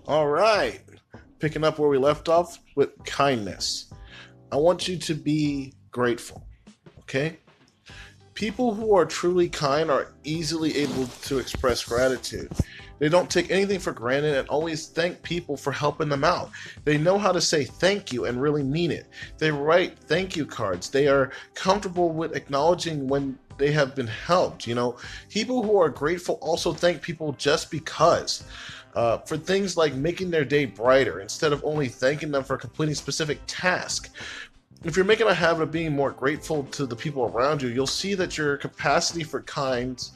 All right. Picking up where we left off with kindness. I want you to be grateful, okay? People who are truly kind are easily able to express gratitude. They don't take anything for granted and always thank people for helping them out. They know how to say thank you and really mean it. They write thank you cards. They are comfortable with acknowledging when they have been helped. People who are grateful also thank people just because. For things like making their day brighter instead of only thanking them for completing specific tasks. If you're making a habit of being more grateful to the people around you, you'll see that your capacity for kindness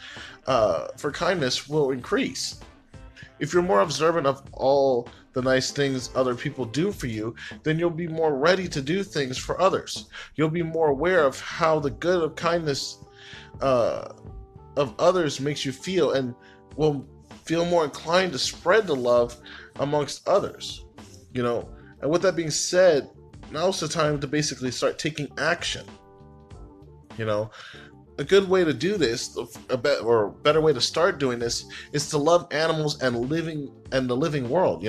will increase. If you're more observant of all the nice things other people do for you, then you'll be more ready to do things for others. You'll be more aware of how the good of kindness of others makes you feel, and will feel more inclined to spread the love amongst others. And with that being said, now's the time to basically start taking action. A good way to do this, a better way to start doing this, is to love animals and the living world.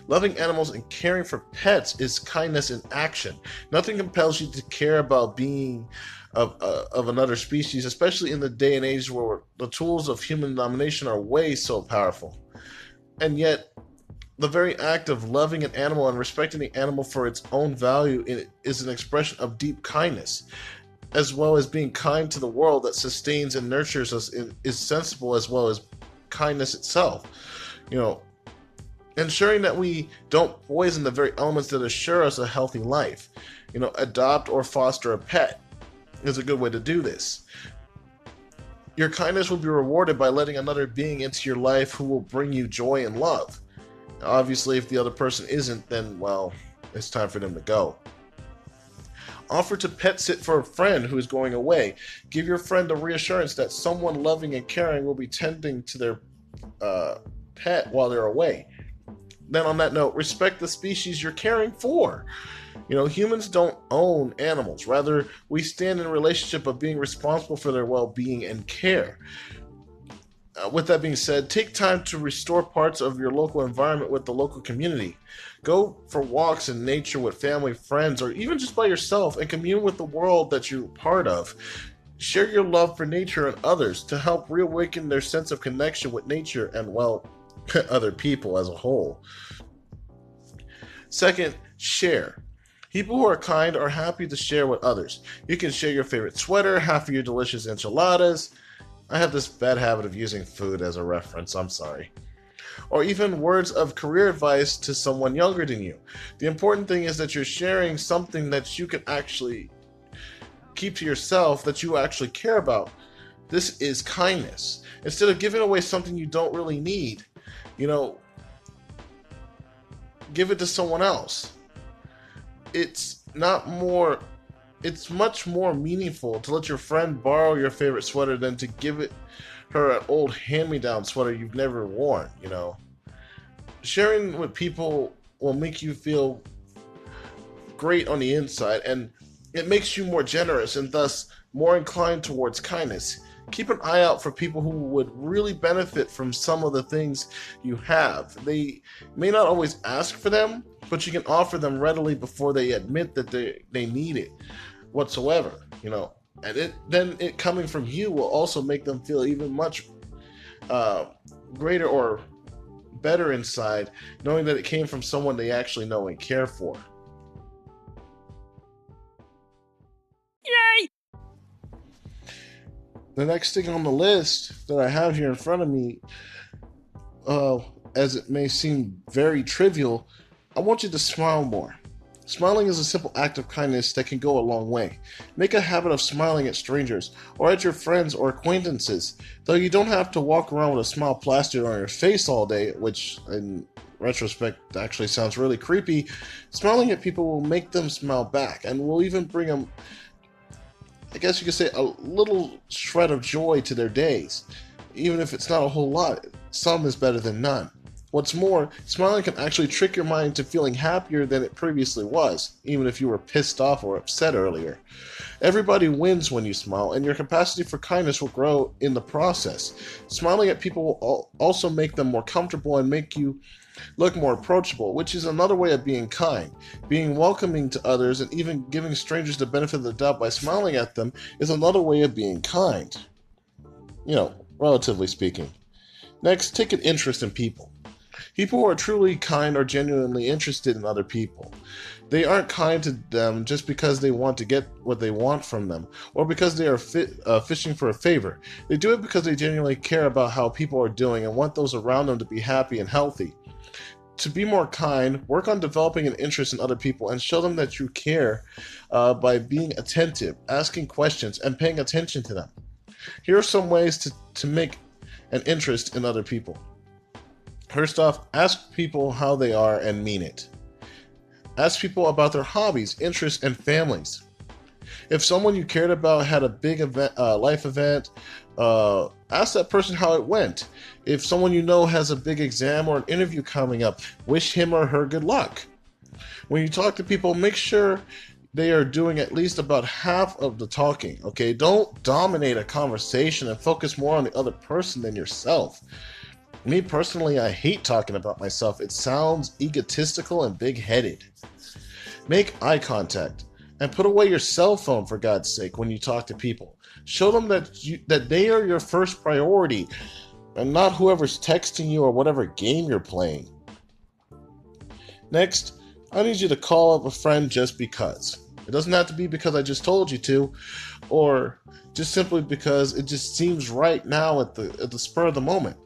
Loving animals and caring for pets is kindness in action. Nothing compels you to care about being of another species, especially in the day and age where the tools of human domination are way so powerful. And yet, the very act of loving an animal and respecting the animal for its own value is an expression of deep kindness, as well as being kind to the world that sustains and nurtures us is sensible, as well as kindness itself. Ensuring that we don't poison the very elements that assure us a healthy life. Adopt or foster a pet is a good way to do this. Your kindness will be rewarded by letting another being into your life who will bring you joy and love. Obviously, if the other person isn't, then, well, it's time for them to go. Offer to pet sit for a friend who is going away. Give your friend a reassurance that someone loving and caring will be tending to their pet while they're away. Then on that note, respect the species you're caring for. Humans don't own animals. Rather, we stand in a relationship of being responsible for their well-being and care. With that being said, take time to restore parts of your local environment with the local community. Go for walks in nature with family, friends, or even just by yourself and commune with the world that you're part of. Share your love for nature and others to help reawaken their sense of connection with nature and, well, other people as a whole. Second, share. People who are kind are happy to share with others. You can share your favorite sweater, half of your delicious enchiladas. I have this bad habit of using food as a reference, I'm sorry. Or even words of career advice to someone younger than you. The important thing is that you're sharing something that you can actually keep to yourself, that you actually care about. This is kindness. Instead of giving away something you don't really need, give it to someone else. It's much more meaningful to let your friend borrow your favorite sweater than to give her an old hand-me-down sweater you've never worn. Sharing with people will make you feel great on the inside, and it makes you more generous and thus more inclined towards kindness. Keep an eye out for people who would really benefit from some of the things you have. They may not always ask for them, but you can offer them readily before they admit that they need it whatsoever, and it coming from you will also make them feel even much greater or better inside, knowing that it came from someone they actually know and care for. Yay! The next thing on the list that I have here in front of me, as it may seem very trivial, I want you to smile more. Smiling is a simple act of kindness that can go a long way. Make a habit of smiling at strangers, or at your friends or acquaintances. Though you don't have to walk around with a smile plastered on your face all day, which in retrospect actually sounds really creepy, smiling at people will make them smile back, and will even bring them, I guess you could say, a little shred of joy to their days. Even if it's not a whole lot, some is better than none. What's more, smiling can actually trick your mind to feeling happier than it previously was, even if you were pissed off or upset earlier. Everybody wins when you smile, and your capacity for kindness will grow in the process. Smiling at people will also make them more comfortable and make you look more approachable, which is another way of being kind. Being welcoming to others and even giving strangers the benefit of the doubt by smiling at them is another way of being kind. Relatively speaking. Next, take an interest in people. People who are truly kind are genuinely interested in other people. They aren't kind to them just because they want to get what they want from them, or because they are fishing for a favor. They do it because they genuinely care about how people are doing and want those around them to be happy and healthy. To be more kind, work on developing an interest in other people and show them that you care by being attentive, asking questions, and paying attention to them. Here are some ways to make an interest in other people. First off, ask people how they are and mean it. Ask people about their hobbies, interests, and families. If someone you cared about had a big life event, ask that person how it went. If someone you know has a big exam or an interview coming up, wish him or her good luck. When you talk to people, make sure they are doing at least about half of the talking, okay? Don't dominate a conversation and focus more on the other person than yourself. Me personally, I hate talking about myself. It sounds egotistical and big-headed. Make eye contact and put away your cell phone, for God's sake, when you talk to people. Show them that they are your first priority and not whoever's texting you or whatever game you're playing. Next, I need you to call up a friend just because. It doesn't have to be because I just told you to, or just simply because it just seems right now at the spur of the moment.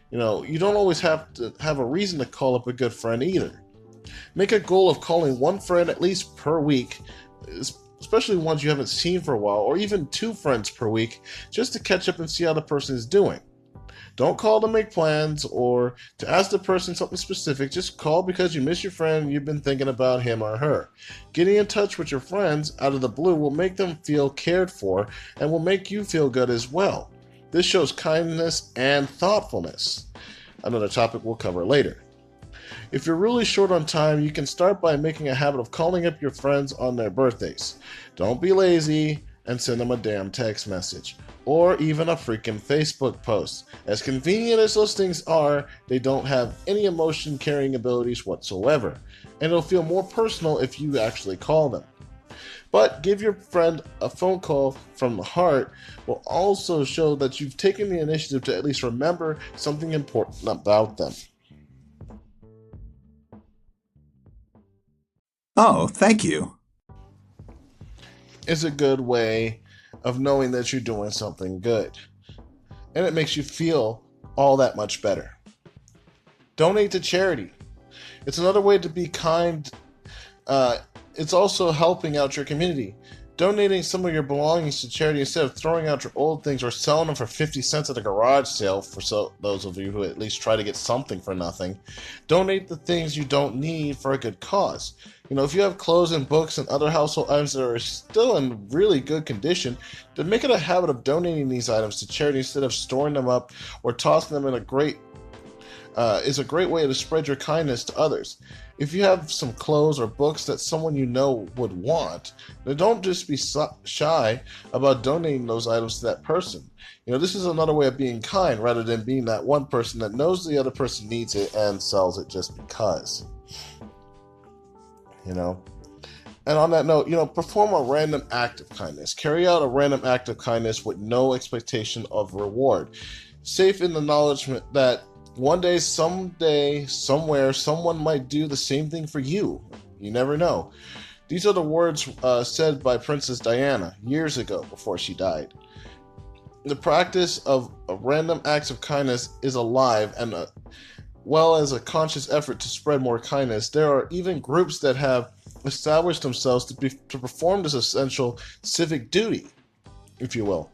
You don't always have to have a reason to call up a good friend either. Make a goal of calling one friend at least per week, especially ones you haven't seen for a while, or even 2 friends per week, just to catch up and see how the person is doing. Don't call to make plans or to ask the person something specific. Just call because you miss your friend and you've been thinking about him or her. Getting in touch with your friends out of the blue will make them feel cared for and will make you feel good as well. This shows kindness and thoughtfulness. Another topic we'll cover later. If you're really short on time, you can start by making a habit of calling up your friends on their birthdays. Don't be lazy and send them a damn text message, or even a freaking Facebook post. As convenient as those things are, they don't have any emotion-carrying abilities whatsoever, and it'll feel more personal if you actually call them. But give your friend a phone call from the heart will also show that you've taken the initiative to at least remember something important about them. Oh, thank you. It's a good way of knowing that you're doing something good. And it makes you feel all that much better. Donate to charity. It's another way to be kind. It's also helping out your community. Donating some of your belongings to charity instead of throwing out your old things or selling them for 50 cents at a garage sale, for those of you who at least try to get something for nothing. Donate the things you don't need for a good cause. If you have clothes and books and other household items that are still in really good condition, then make it a habit of donating these items to charity instead of storing them up or tossing them in is a great way to spread your kindness to others. If you have some clothes or books that someone you know would want, then don't just be shy about donating those items to that person. This is another way of being kind rather than being that one person that knows the other person needs it and sells it just because. And on that note, perform a random act of kindness. Carry out a random act of kindness with no expectation of reward. Safe in the knowledge that one day, someday, somewhere, someone might do the same thing for you. You never know. These are the words said by Princess Diana years ago before she died. The practice of random acts of kindness is alive and well as a conscious effort to spread more kindness. There are even groups that have established themselves to perform this essential civic duty, if you will.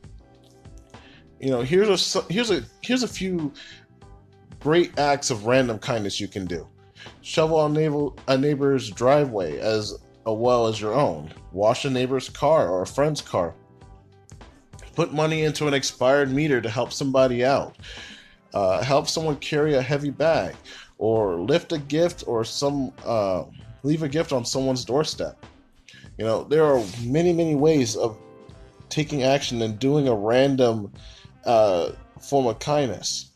Here's a few great acts of random kindness you can do. Shovel a neighbor's driveway as well as your own. Wash a neighbor's car or a friend's car. Put money into an expired meter to help somebody out. Help someone carry a heavy bag, or lift a gift, or leave a gift on someone's doorstep. There are many, many ways of taking action and doing a random form of kindness.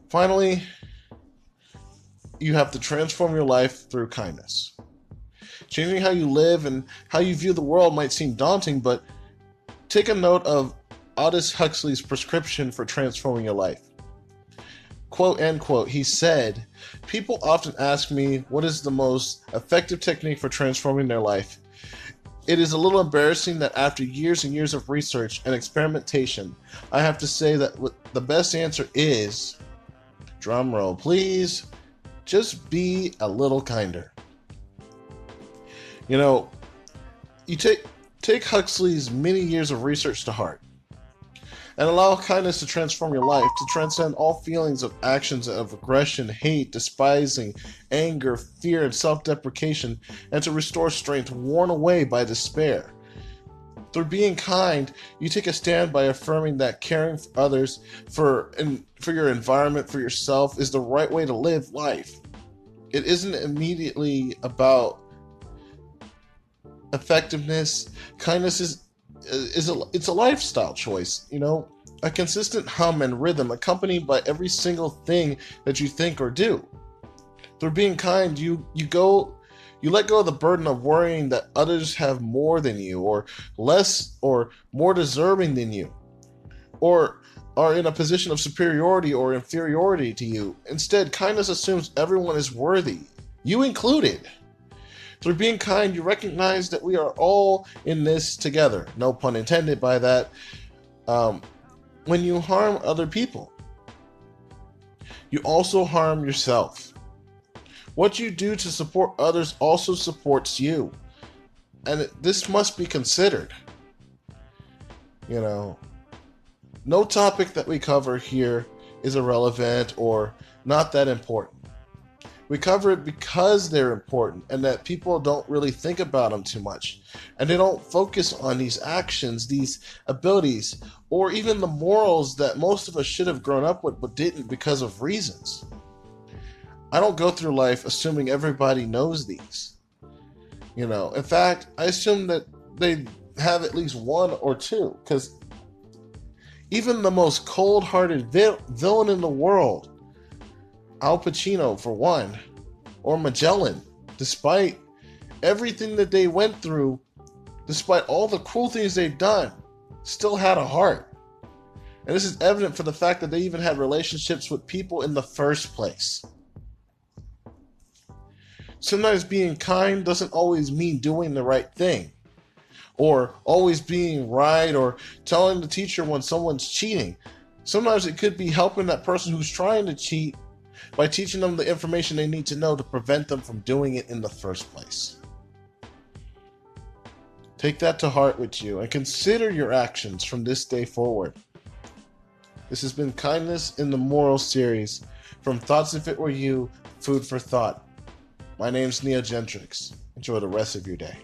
Finally, you have to transform your life through kindness. Changing how you live and how you view the world might seem daunting, but take a note of Aldous Huxley's prescription for transforming your life. Quote, end quote, he said, "People often ask me what is the most effective technique for transforming their life. It is a little embarrassing that after years and years of research and experimentation, I have to say that the best answer is, drum roll please, just be a little kinder." You know, you take Huxley's many years of research to heart and allow kindness to transform your life, to transcend all feelings of actions of aggression, hate, despising, anger, fear, and self-deprecation, and to restore strength worn away by despair. Through being kind, you take a stand by affirming that caring for others, for your environment, for yourself, is the right way to live life. It isn't immediately about effectiveness. Kindness it's a lifestyle choice, a consistent hum and rhythm accompanied by every single thing that you think or do. Through being kind, you let go of the burden of worrying that others have more than you, or less or more deserving than you, or are in a position of superiority or inferiority to you. Instead, kindness assumes everyone is worthy, you included. Through being kind, you recognize that we are all in this together. No pun intended by that. When you harm other people, you also harm yourself. What you do to support others also supports you. And this must be considered. No topic that we cover here is irrelevant or not that important. We cover it because they're important and that people don't really think about them too much. And they don't focus on these actions, these abilities, or even the morals that most of us should have grown up with but didn't because of reasons. I don't go through life assuming everybody knows these. In fact, I assume that they have at least one or two, because even the most cold-hearted villain in the world, Al Pacino for one, or Magellan, despite everything that they went through, despite all the cool things they've done, still had a heart. And this is evident for the fact that they even had relationships with people in the first place. Sometimes being kind doesn't always mean doing the right thing, or always being right, or telling the teacher when someone's cheating. Sometimes it could be helping that person who's trying to cheat by teaching them the information they need to know to prevent them from doing it in the first place. Take that to heart with you and consider your actions from this day forward. This has been Kindness in the Moral series from Thoughts If It Were You, Food for Thought. My name's Gentrics. Enjoy the rest of your day.